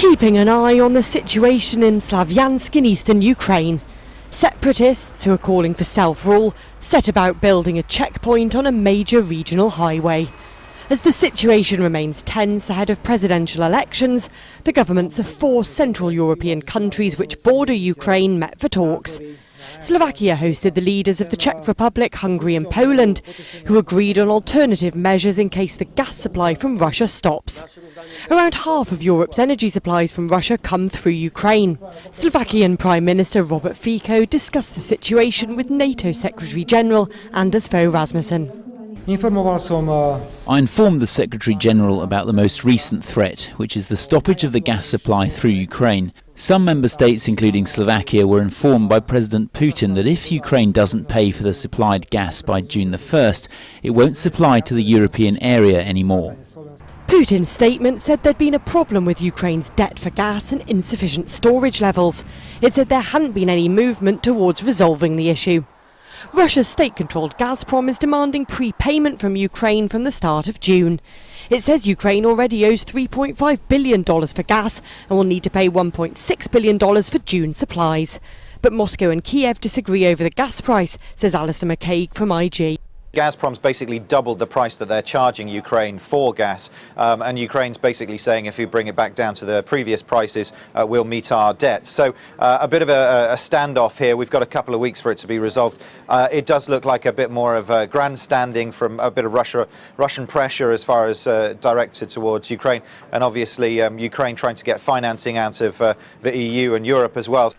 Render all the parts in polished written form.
Keeping an eye on the situation in Slavyansk in eastern Ukraine. Separatists, who are calling for self-rule, set about building a checkpoint on a major regional highway. As the situation remains tense ahead of presidential elections, the governments of 4 Central European countries which border Ukraine met for talks. Slovakia hosted the leaders of the Czech Republic, Hungary and Poland, who agreed on alternative measures in case the gas supply from Russia stops. Around half of Europe's energy supplies from Russia come through Ukraine. Slovakian Prime Minister Robert Fico discussed the situation with NATO Secretary-General Anders Fogh Rasmussen. I informed the Secretary-General about the most recent threat, which is the stoppage of the gas supply through Ukraine. Some member states, including Slovakia, were informed by President Putin that if Ukraine doesn't pay for the supplied gas by June the 1st, it won't supply to the European area anymore. Putin's statement said there'd been a problem with Ukraine's debt for gas and insufficient storage levels. It said there hadn't been any movement towards resolving the issue. Russia's state-controlled Gazprom is demanding prepayment from Ukraine from the start of June. It says Ukraine already owes $3.5 billion for gas and will need to pay $1.6 billion for June supplies. But Moscow and Kiev disagree over the gas price, says Alistair McCaig from IG. Gazprom's basically doubled the price that they're charging Ukraine for gas, and Ukraine's basically saying if you bring it back down to the previous prices, we'll meet our debt. So a bit of a standoff here. We've got a couple of weeks for it to be resolved. It does look like a bit more of a grandstanding from a bit of Russian pressure as far as directed towards Ukraine, and obviously Ukraine trying to get financing out of the EU and Europe as well.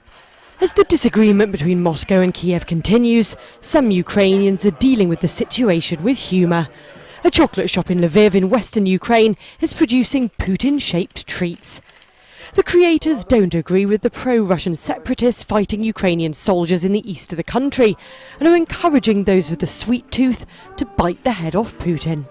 As the disagreement between Moscow and Kiev continues, some Ukrainians are dealing with the situation with humour. A chocolate shop in Lviv in western Ukraine is producing Putin-shaped treats. The creators don't agree with the pro-Russian separatists fighting Ukrainian soldiers in the east of the country and are encouraging those with a sweet tooth to bite the head off Putin.